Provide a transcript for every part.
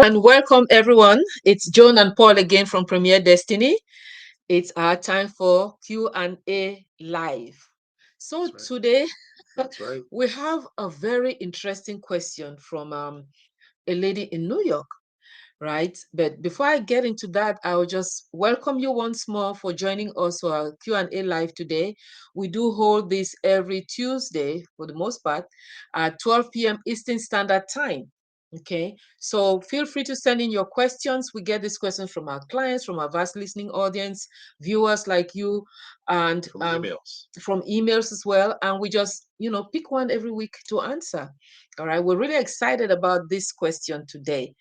And welcome everyone. It's Joan and Paul again from Premier Destiny. It's our time for Q&A live. So That's right. today That's right. we have a very interesting question from a lady in New York, right? But before I get into that, I'll just welcome you once more for joining us for our Q&A live today. We do hold this every Tuesday for the most part at 12 p.m. Eastern Standard Time. Okay, so feel free to send in your questions. We get these questions from our clients, from our vast listening audience, viewers like you, and From emails. from emails as well. And we just, pick one every week to answer. All right, we're really excited about this question today.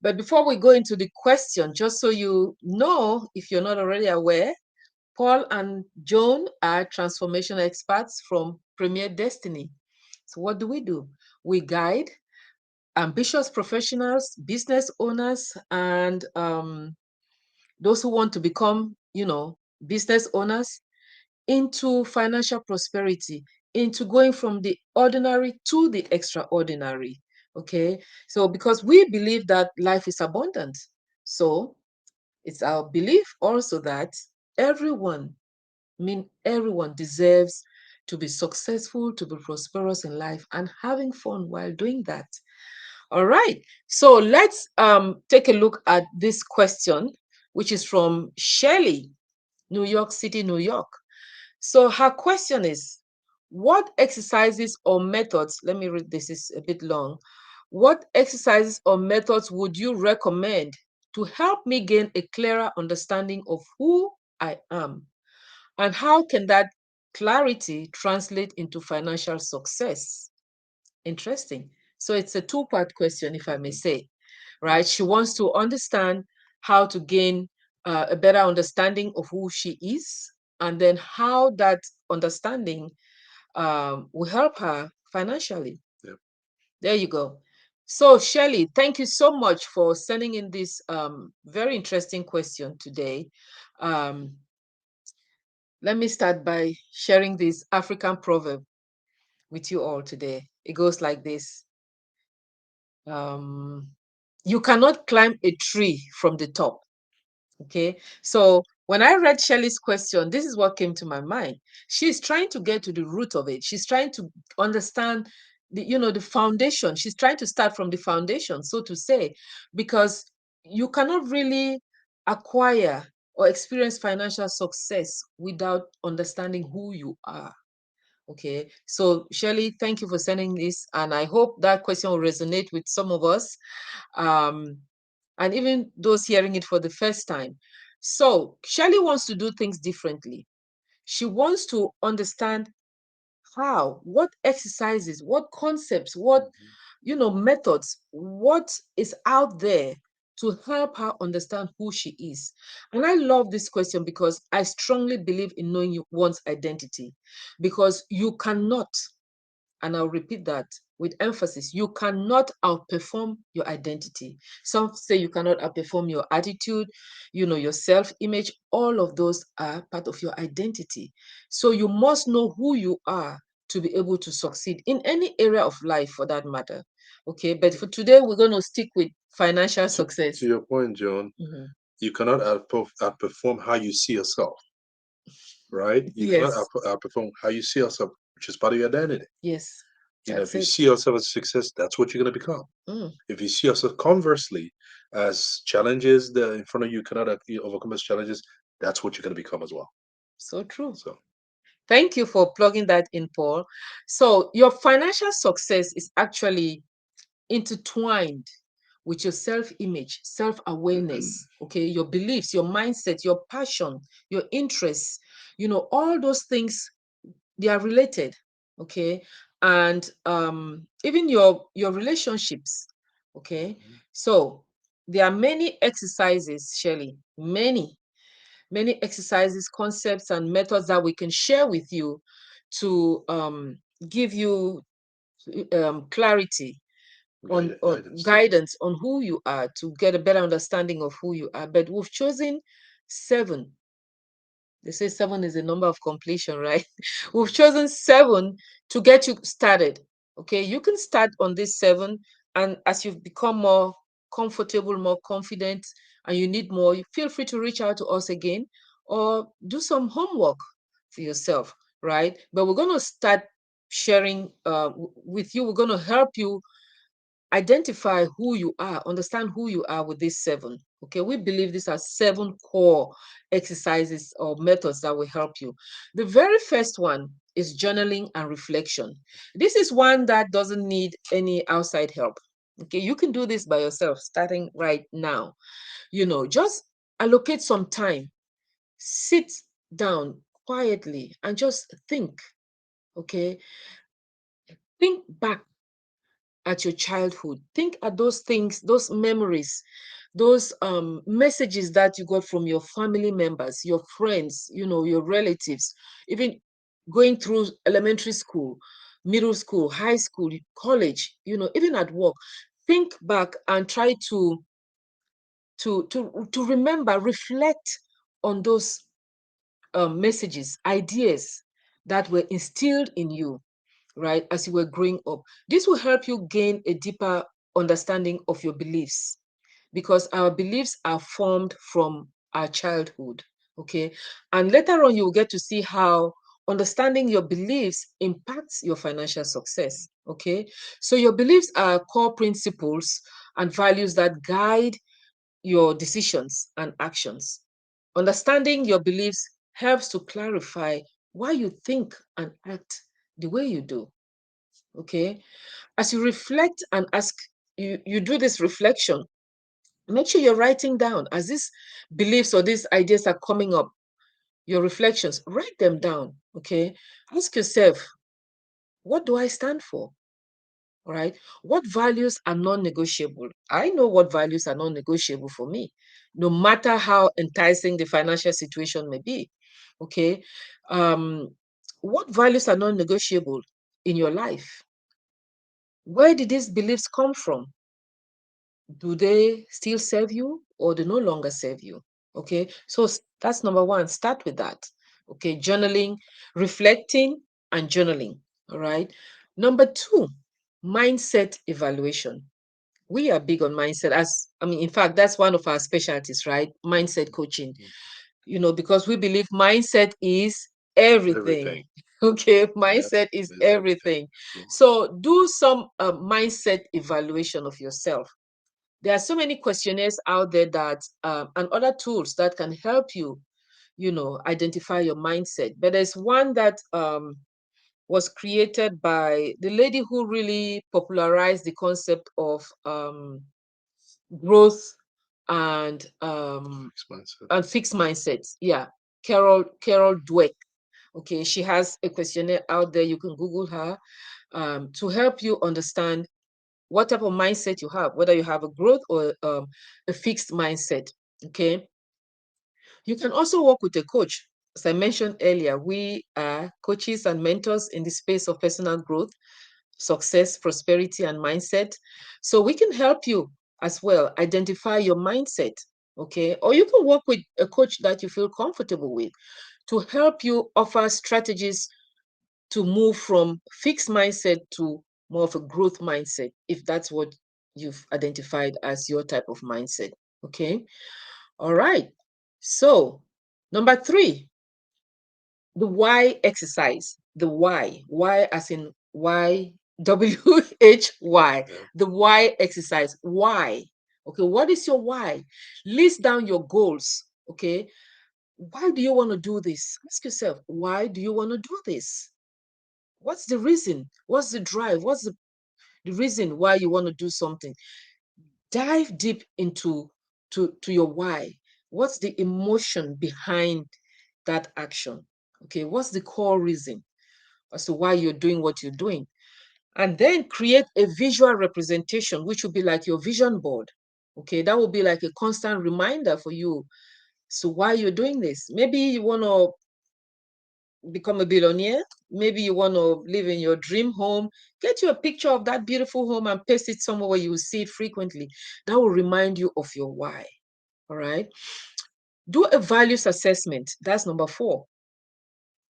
But before we go into the question, just so you know, if you're not already aware, Paul and Joan are transformation experts from Premier Destiny. So, what do? We guide ambitious professionals, business owners, and those who want to become, business owners into financial prosperity, into going from the ordinary to the extraordinary. Okay. So, because we believe that life is abundant. So, it's our belief also that everyone, everyone deserves to be successful, to be prosperous in life, and having fun while doing that. All right. So let's take a look at this question, which is from Shelley, New York City, New York. So her question is, what exercises or methods, let me read this, is a bit long. What exercises or methods would you recommend to help me gain a clearer understanding of who I am? And how can that clarity translate into financial success? Interesting. So it's a two-part question, if I may say, right? She wants to understand how to gain a better understanding of who she is, and then how that understanding will help her financially. Yep. There you go. So, Shelley, thank you so much for sending in this very interesting question today. Um, Let me start by sharing this African proverb with you all today. It goes like this. Um, you cannot climb a tree from the top. Okay. So when I read Shelley's question, this is what came to my mind. She's trying to get to the root of it. She's trying to understand the foundation. She's trying to start from the foundation, so to say, because you cannot really acquire or experience financial success without understanding who you are. Okay, so Shelley, thank you for sending this, and I hope that question will resonate with some of us, um, and even those hearing it for the first time. So Shelley wants to do things differently. She wants to understand how, what exercises, what concepts, what Mhm. methods, what is out there to help her understand who she is. And I love this question because I strongly believe in knowing one's identity, because you cannot, and I'll repeat that with emphasis, you cannot outperform your identity. Some say you cannot outperform your attitude, your self-image. All of those are part of your identity. So you must know who you are to be able to succeed in any area of life for that matter. Okay, but for today, we're going to stick with financial To success. your point, Joan, Mhm. you cannot outperform how you see yourself, right? You cannot Yes, outperform how you see yourself, which is part of your identity. yes, If that's you it. see yourself as a success, that's what you're going to become. Mm, If you see yourself conversely as challenges that in front of you cannot overcome as challenges, that's what you're going to become as well. so true. So, Thank you for plugging that in, Paul. So, your financial success is actually intertwined with your self-image, self-awareness, okay, your beliefs, your mindset, your passion, your interests, all those things, they are related, okay? And even your relationships, okay? mhm. So, there are many exercises, Shelley, many exercises, concepts, and methods that we can share with you to give you clarity on Guidance. guidance on who you are, to get a better understanding of who you are. But we've chosen 7. They say 7 is a number of completion, right? We've Mhm. chosen 7 to get you started. Okay, you can start on this 7, and as you've become more comfortable, more confident, and you need more, feel free to reach out to us again or do some homework for yourself, right? But we're going to start sharing with you. We're going to help you identify who you are, understand who you are with these seven. Okay, we believe these are seven core exercises or methods that will help you. The very first one is journaling and reflection. This is one that doesn't need any outside help. Okay, you can do this by yourself starting right now. Just allocate some time, sit down quietly and just think. Okay, think back at your childhood. Think at those things, those memories, those messages that you got from your family members, your friends, your relatives, even going through elementary school, middle school, high school, college, even at work. Think back and try to remember, reflect on those messages, ideas that were instilled in you, right, as you were growing up. This will help you gain a deeper understanding of your beliefs because our beliefs are formed from our childhood. Okay. And later on, you will get to see how understanding your beliefs impacts your financial success. Okay. So, your beliefs are core principles and values that guide your decisions and actions. Understanding your beliefs helps to clarify why you think and act the way you do. Okay. As you reflect and ask, you do this reflection, make sure you're writing down as these beliefs or these ideas are coming up, your reflections, write them down. Okay. Ask yourself, what do I stand for? All right. What values are non-negotiable? I know what values are non-negotiable for me, no matter how enticing the financial situation may be. Okay. Um, what values are non-negotiable in your life? Where did these beliefs come from? Do they still serve you or they no longer serve you? Okay, so that's number one. Start with that. Okay, journaling, reflecting, and journaling. All right. Number two, mindset evaluation. We are big on mindset. In fact, that's one of our specialties, right? Mindset coaching. Because we believe mindset is everything. Everything. Okay, Yep. mindset is Is everything. everything. Absolutely. So do some mindset evaluation of yourself. There are so many questionnaires out there that and other tools that can help you, identify your mindset. But there's one that was created by the lady who really popularized the concept of growth and Fixed mindset. fixed mindsets. Yeah, Carol Dweck. Okay, she has a questionnaire out there. You can Google her to help you understand what type of mindset you have, whether you have a growth or a fixed mindset. Okay. You can also work with a coach. As I mentioned earlier, we are coaches and mentors in the space of personal growth, success, prosperity, and mindset. So we can help you as well identify your mindset. Okay. Or you can work with a coach that you feel comfortable with to help you offer strategies to move from fixed mindset to more of a growth mindset, if that's what you've identified as your type of mindset. Okay. All right. So, number three, the why exercise. The why as in WHY. Yeah. The why exercise. Why? Okay. What is your why? List down your goals. Okay. Why do you want to do this? Ask yourself, why do you want to do this? What's the reason? What's the drive? What's the reason why you want to do something? Dive deep into to your why. What's the emotion behind that action? Okay, what's the core reason as to why you're doing what you're doing? And then create a visual representation, which will be like your vision board. Okay, that will be like a constant reminder for you. So why you're doing this? Maybe you want to become a billionaire. Maybe you want to live in your dream home. Get you a picture of that beautiful home and paste it somewhere where you will see it frequently. That will remind you of your why. All right. Do a values assessment. That's number four.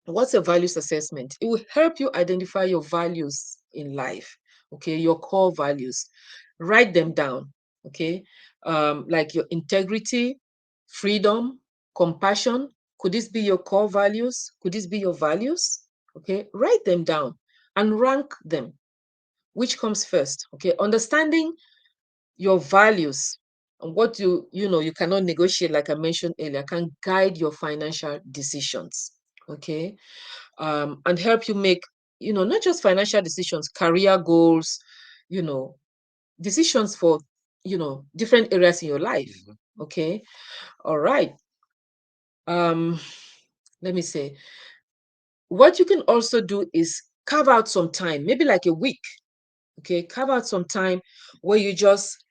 What's a values assessment? It will help you identify your values in life. Okay. Your core values. Write them down. Okay. Like your integrity, freedom, compassion. Could this be your core values? Could this be your values? Okay. Write them down and rank them. Which comes first? Okay. Understanding your values and what you cannot negotiate, like I mentioned earlier, can guide your financial decisions. Okay. And help you make, not just financial decisions, career goals, you know, decisions for, different areas in your life. Mm-hmm. Okay. All right. Um, let me say, what you can also do is carve out some time, maybe like a week. Okay. Carve out some time where you just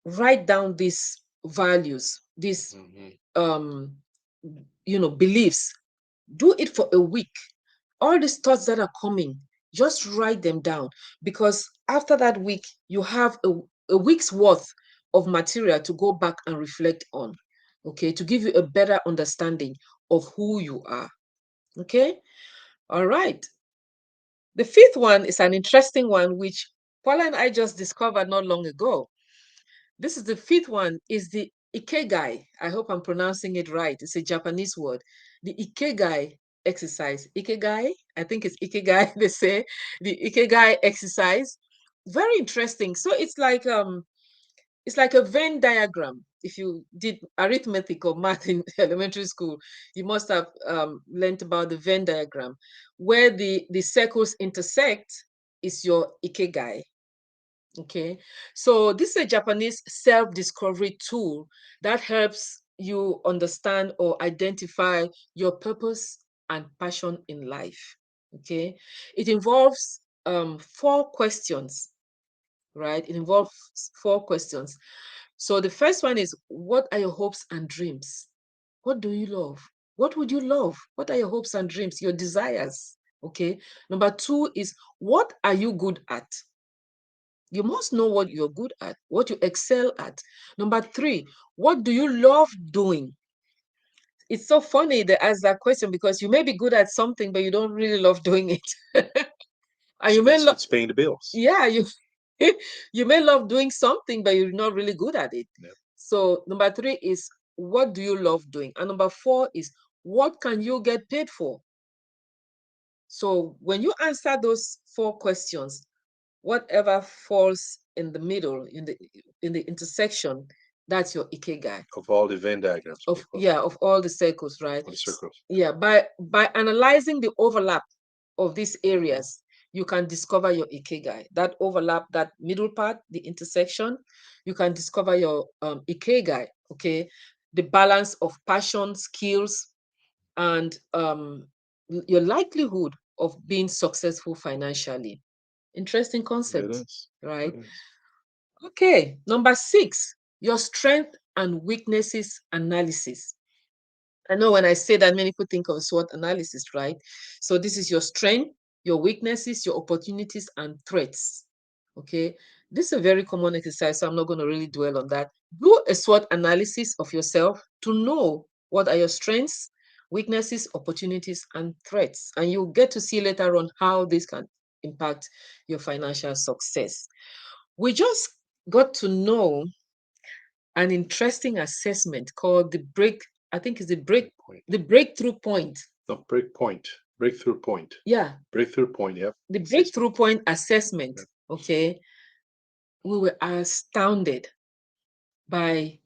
write down these values, these, Mm-hmm. um, beliefs. Do it for a week. All these thoughts that are coming, just write them down, because after that week you have a week's worth of material to go back and reflect on. Okay, to give you a better understanding of who you are. Okay. All right. The fifth one is an interesting one, which Paula and I just discovered not long ago. This is the fifth one, is the Ikegai. I hope I'm pronouncing it right. It's a Japanese word. The Ikegai exercise. Ikegai, I think it's Ikegai, they say. The Ikegai exercise. Very interesting. So it's like a Venn diagram. If you did arithmetic or math in elementary school, you must have learned about the Venn diagram. Where the circles intersect is your Ikegai. Okay, so this is a Japanese self-discovery tool that helps you understand or identify your purpose and passion in life. Okay, it involves 4 questions, right? It involves 4 questions. So the first one is, what are your hopes and dreams? What do you love? What would you love? What are your hopes and dreams, your desires? Okay. Number 2 is, what are you good at? You must know what you're good at, what you excel at. Number 3, what do you love doing? It's so funny they ask that question, because you may be good at something, but you don't really love doing it. And It's, you may it's love, it's paying the bills. yeah, you you may love doing something, but you're not really good at it. Yep. So number 3 is, what do you love doing? And number 4 is, what can you get paid for? So when you answer those 4 questions, whatever falls in the middle, in the intersection, that's your Ikegai. Of all the Venn diagrams, Of, yeah, of all the circles, right? all the circles. Yeah, by analyzing the overlap of these areas, you can discover your Ikegai. That overlap, that middle part, the intersection, you can discover your Ikegai. Okay, the balance of passion, skills, and your likelihood of being successful financially. Interesting It concept, is. right? It is. Okay, number 6, your strength and weaknesses analysis. I know when I say that, many people think of SWOT analysis, right? So this is your strength, your weaknesses, your opportunities, and threats. Okay, this is a very common exercise, so I'm not going to really dwell on that. Do a SWOT analysis of yourself to know what are your strengths, weaknesses, opportunities, and threats. And you'll get to see later on how this can impact your financial success. We just got to know an interesting assessment called the break. I think it's Break point. the breakthrough point. No, break point. Breakthrough point. Yeah, Breakthrough point. Yep. the Assessment. breakthrough point assessment. Yep. Okay, we were astounded by.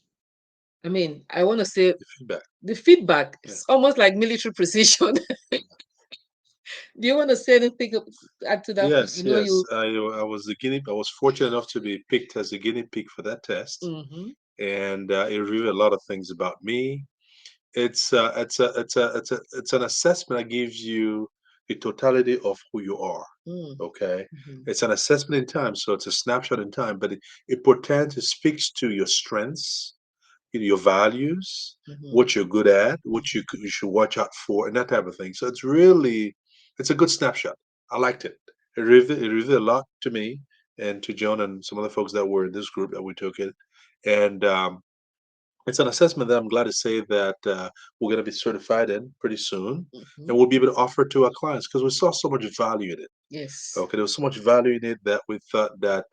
I mean, I want to say The feedback. the feedback. Yeah. It's almost like military precision. Do you want to say anything, add to that? Yes, yes. You. I was the guinea. I was fortunate enough to be picked as a guinea pig for that test, Mm-hmm, and it revealed a lot of things about me. It's an assessment that gives you the totality of who you are. Okay, mm-hmm, it's an assessment in time, so it's a snapshot in time, but it portends, it speaks to your strengths, your values, mm-hmm, what you're good at, what you should watch out for, and that type of thing. So it's a good snapshot. I liked it. It revealed a lot to me and to Joan and some other folks that were in this group that we took it, and it's an assessment that I'm glad to say that we're going to be certified in pretty soon, mm-hmm. and we'll be able to offer to our clients because we saw so much value in it. Yes. Okay, there was so much value in it that we thought that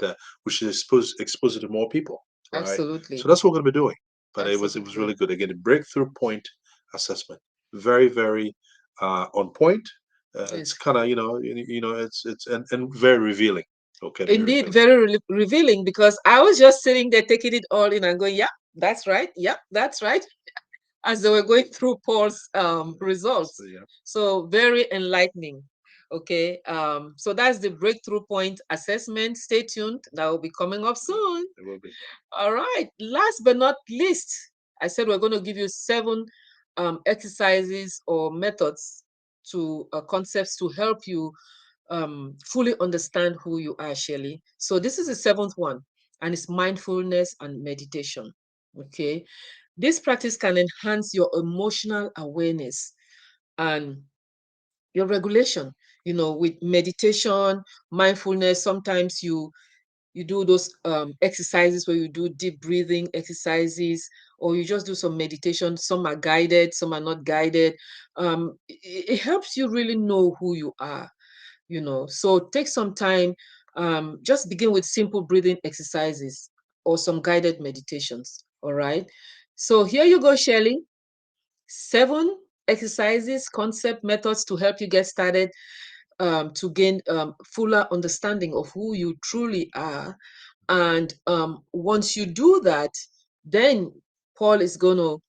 we should expose it to more people. right? So Absolutely. that's what we're going to be doing. But it was Absolutely. really good. Again, the breakthrough point assessment, very very on point. It's Yes. kind of it's and very revealing. Okay, very Indeed, revealing. very revealing because I was just sitting there taking it all in and going, yeah, that's right. Yeah, that's right. As they were going through Paul's So results. yeah, So very enlightening. Okay. So that's the breakthrough point assessment. Stay tuned. That will be coming up soon. it will be. All right. Last but not least, I said we're going to give you 7 exercises or methods to concepts to help you fully understand who you are, Shelley. So this is the 7th one, and it's mindfulness and meditation. Okay. This practice can enhance your emotional awareness and your regulation. With meditation, mindfulness, sometimes you do those exercises where you do deep breathing exercises, or you just do some meditation. Some are guided, some are not guided. It helps you really know who you are. So take some time. Just begin with simple breathing exercises or some guided meditations. All right. So here you go, Shelley. 7 exercises, concept, methods to help you get started, to gain fuller understanding of who you truly are. And once you do that, then Paul is going to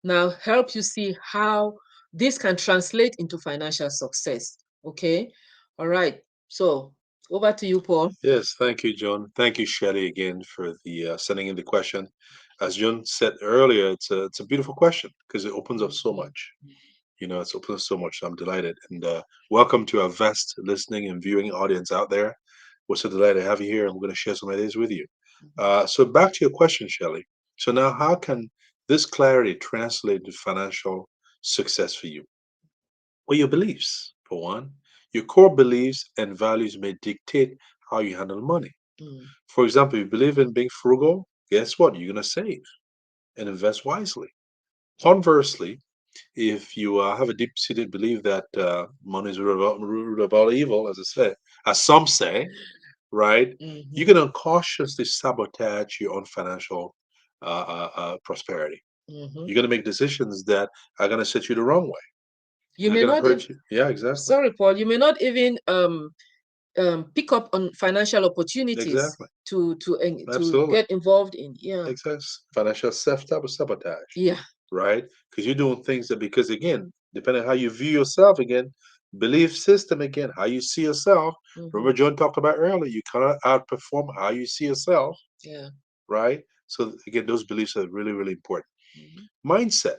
now help you see how this can translate into financial success. Okay. All right. So over to you, Paul. Yes, thank you, John. Thank you, Shelly, again for the sending in the question. As John said earlier, it's a beautiful question because it opens up so much. It's opened up so much. So I'm delighted, and welcome to our vast listening and viewing audience out there. We're so delighted to have you here, and we're going to share some ideas with you. So back to your question, Shelly. So now, how can this clarity translate to financial success for you? Well, your beliefs, for one. Your core beliefs and values may dictate how you handle money. Mm, For example, if you believe in being frugal, guess what? You're going to save and invest wisely. Conversely, if you have a deep-seated belief that money is root of all evil, as I said, as some say, right, you're mhm, going to cautiously sabotage your own financial prosperity. mhm. You're going to make decisions that are going to set you the wrong way. You They're may going to not hurt you. Yeah, exactly. sorry, Paul, you may not even pick up on financial opportunities Exactly. to Absolutely. get involved in. Yeah. Exactly. Financial sabotage, Yeah. right? Because you're doing things that, because again, depending on how you view yourself, again, belief system, again, how you see yourself. Hmm. Remember, John talked about earlier, you cannot outperform how you see yourself, Yeah. right? So, again, those beliefs are really, really important. Hmm. Mindset,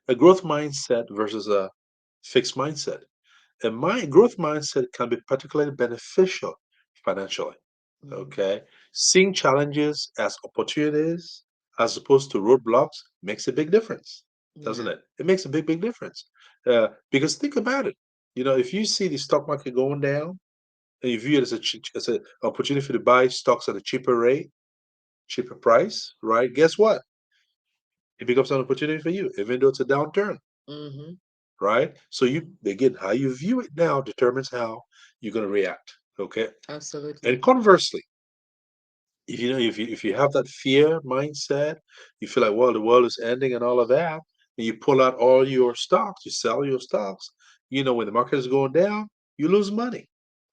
a growth mindset versus a fixed mindset. A growth mindset can be particularly beneficial financially. Hmm. Okay, seeing challenges as opportunities as opposed to roadblocks makes a big difference, doesn't Yeah. it? It makes a big, big difference. Because think about it. If you see the stock market going down and you view it as an opportunity to buy stocks at a cheaper rate, cheaper price, right? Guess what? It becomes an opportunity for you, even though it's a downturn, Hmm. right? So again, how you view it now determines how you're going to react. Okay, Absolutely. and conversely, if you have that fear mindset, you feel like, well, the world is ending and all of that, and you pull out all your stocks, you sell your stocks, when the market is going down, you lose money,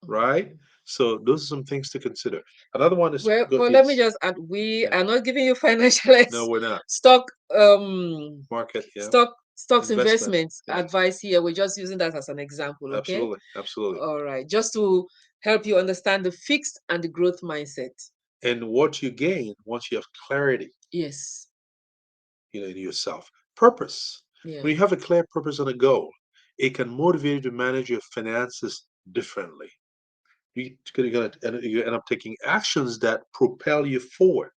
right? Mhm. So those are some things to consider. Another one is Well, go Paul, let me it's just add, we yeah, are not giving you financial no, we're not. stock um Market, yeah, stocks investment, investment yeah, advice here. We're just using that as an example, okay? absolutely, absolutely. All right. Just to help you understand the fixed and the growth mindset. And what you gain once you have clarity, Yes. in yourself, purpose. Yeah. When you have a clear purpose and a goal, it can motivate you to manage your finances differently. You end up taking actions that propel you forward,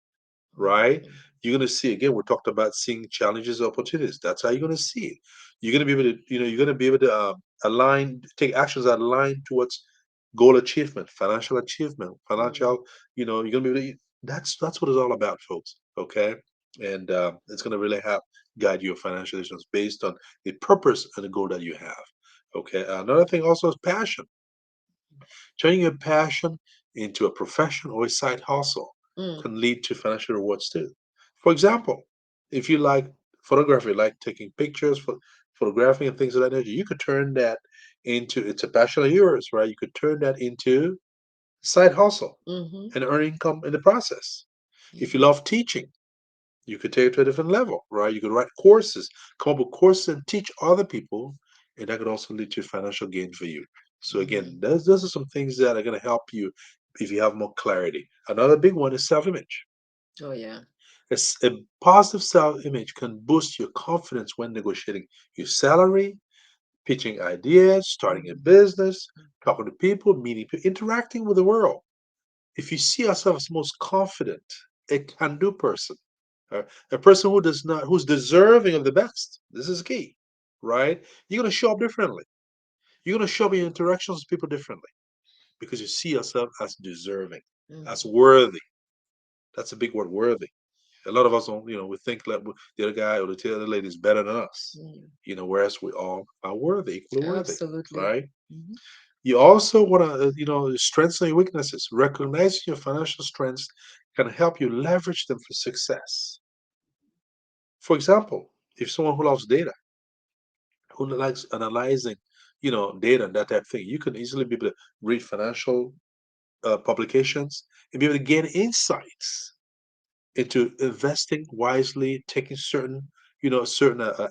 right? Mhm. You're going to see, again, we talked about seeing challenges, opportunities. That's how you're going to see it. You're going to be able to, you're going to be able to take actions that align towards goal achievement, financial achievement, Mm. financial, you're going to be able to, that's what it's all about, folks. Okay. And it's going to really help guide your financial decisions based on the purpose and the goal that you have. Okay. Another thing also is passion. Turning your passion into a profession or a side hustle. Mm. can lead to financial rewards too. For example, if you like photography, like taking pictures, photographing and things of that nature, you could turn that into, it's a passion of yours, right? You could turn that into side hustle Mm-hmm. and earn income in the process. If you Yeah. love teaching, you could take it to a different level, right? You could write courses, come up with courses and teach other people, and that could also lead to financial gain for you. So again, Mm. those are some things that are going to help you if you have more clarity. Another big one is self-image. Oh yeah. A positive self-image can boost your confidence when negotiating your salary, pitching ideas, starting a Mm. business, talking to people, meeting people, interacting with the world. If you see yourself as most confident, a can-do person, uh, a person who does not, who's deserving of the best. This is key, right? You're gonna show up differently. You're gonna show up in your interactions with people differently because you see yourself as deserving, as Mm. worthy. That's a big word, worthy. A lot of us don't, we think that the other guy or the other lady is better than us, Mm. whereas we all are worthy, equally worthy, Absolutely. right? Mm-hmm. You also want to, strengthen your weaknesses. Recognizing your financial strengths can help you leverage them for success. For example, if someone who loves data, who likes analyzing, data and that type of thing, you can easily be able to read financial publications and be able to gain insights into investing wisely, taking certain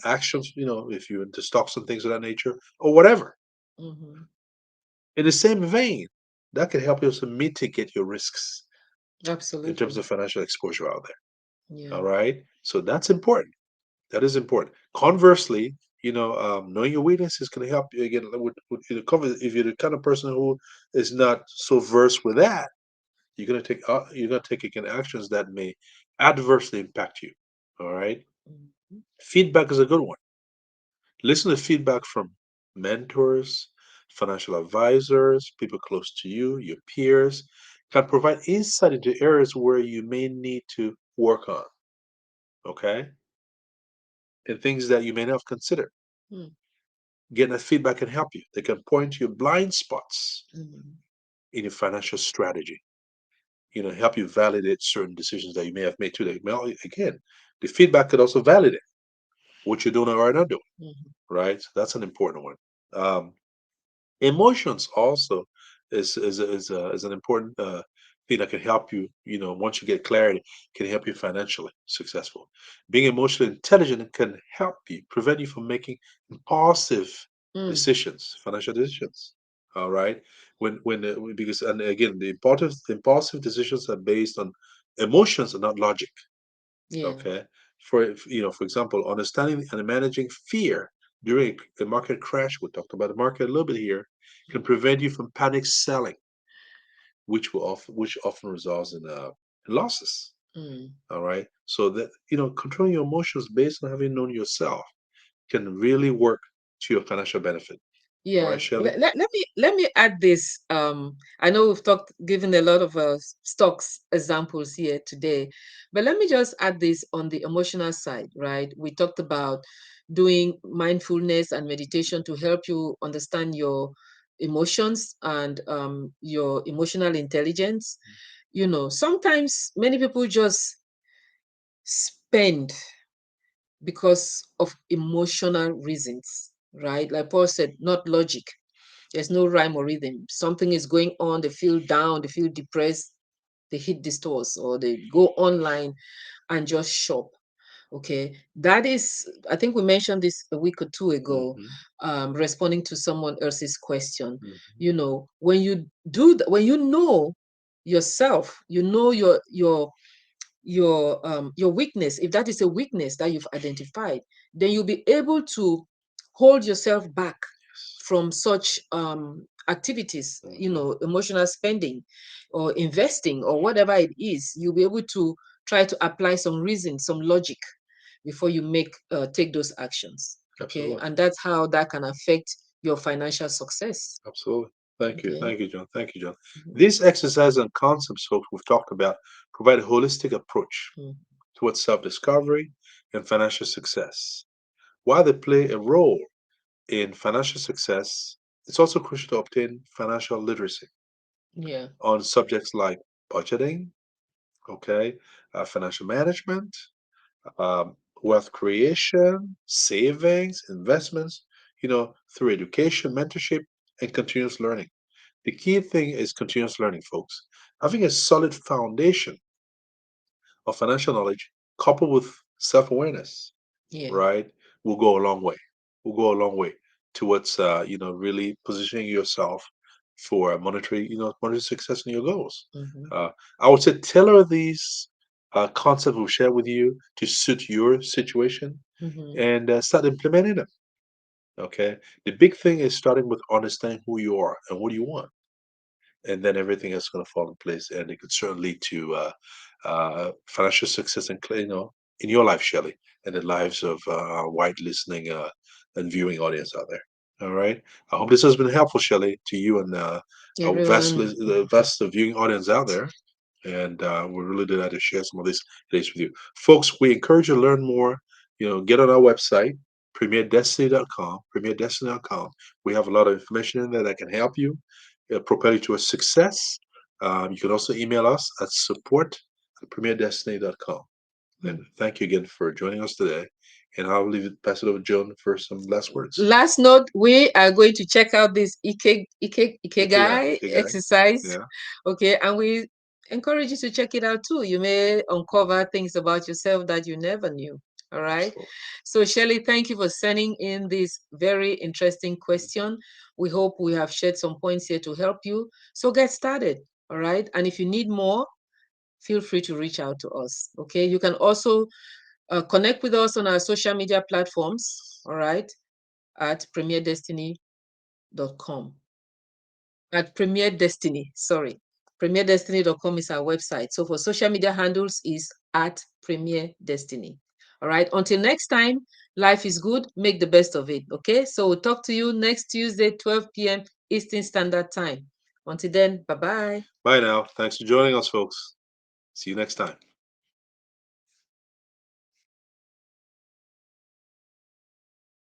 actions, if you're into stocks and things of that nature or whatever. Mm-hmm. In the same vein, that can help you also mitigate your risks in terms Absolutely. of financial exposure out there. Yeah. All right. So that's important. That is important. Conversely, knowing your weaknesses can help you again if you're the kind of person who is not so versed with that, you're gonna take again actions that may adversely impact you. All right. Mhm. Feedback is a good one. Listen to feedback from mentors, financial advisors, people close to you, your peers, can provide insight into areas where you may need to work on. Okay. And things that you may not have considered. Mm. Getting that feedback can help you. They can point to your blind spots Mhm. in your financial strategy. Help you validate certain decisions that you may have made today. Well, again, the feedback could also validate what you're doing or not doing, Mhm. right? So that's an important one. Um, Emotions also is an important thing that can help you. Once you get clarity, can help you financially successful. Being emotionally intelligent can help you prevent you from making impulsive Mm. decisions, financial decisions. All right, because and again, the impulsive decisions are based on emotions and not logic. Yeah. Okay. For example, understanding and managing fear during a market crash, we talked about the market a little bit here, can prevent you from panic selling, which often results in losses. Mm. All right. So that, controlling your emotions based on having known yourself can really work to your financial benefit. All right, Yeah. Shelley? Let me add this. I know we've talked, given a lot of stocks examples here today, but let me just add this on the emotional side, right? We talked about doing mindfulness and meditation to help you understand your emotions and your emotional intelligence. Sometimes many people just spend because of emotional reasons, right? Like Paul said, not logic. There's no rhyme or rhythm. Something is going on, they feel down, they feel depressed, they hit the stores or they go online and just shop. Okay. That is, I think we mentioned this a week or two ago, Hmm. responding to someone else's question. Hmm. When you do that, when you know yourself, you know your weakness. If that is a weakness that you've identified, then you'll be able to hold yourself back Yes. from such activities, Hmm. emotional spending or investing or whatever it is. You'll be able to try to apply some reason, some logic before you take those actions. Okay, Absolutely. and that's how that can affect your financial success. Absolutely. Thank you. Okay. Thank you, John. Thank you, John. Mhm. These exercises and concepts, folks, we've talked about provide a holistic approach Mhm. towards self discovery and financial success. While they play a role in financial success, it's also crucial to obtain financial literacy Yeah. on subjects like budgeting, Okay, financial management, wealth creation, savings, investments, through education, mentorship, and continuous learning. The key thing is continuous learning, folks. Having a solid foundation of financial knowledge coupled with self awareness, Yeah. right, will go a long way. Will go a long way towards, really positioning yourself for monetary success in your goals. Hmm. Uh, I would say tailor these concepts we've shared with you to suit your situation Hmm. and start implementing them. Okay. The big thing is starting with understanding who you are and what do you want, and then everything is going to fall in place, and it could certainly lead to financial success and in your life, Shelley, and the lives of our wide listening and viewing audience out there. All right. I hope this has been helpful, Shelley, to you and our Everyone. the vast viewing audience out there. And we're really delighted to share some of these today with you. Folks, we encourage you to learn more. Get on our website, premierdestiny.com, premierdestiny.com. We have a lot of information in there that can help you propel you to a success. You can also email us at support@premierdestiny.com. And thank you again for joining us today. And I'll pass it over to Joan for some last words. Last note, we are going to check out this Ikigai, Ikegai Ikigai. exercise. Yeah, Okay, and we encourage you to check it out too. You may uncover things about yourself that you never knew. All right. absolutely. So, Shelley, thank you for sending in this very interesting question. We hope we have shared some points here to help you. So, get started. All right. And if you need more, feel free to reach out to us. Okay. You can also connect with us on our social media platforms. All right, at premierdestiny.com. At Premier Destiny, sorry. Premierdestiny.com is our website. So for social media handles is at Premier Destiny. All right. Until next time, life is good. Make the best of it. Okay. So we'll talk to you next Tuesday, 12 p.m. Eastern Standard Time. Until then, bye bye. Bye now. Thanks for joining us, folks. See you next time.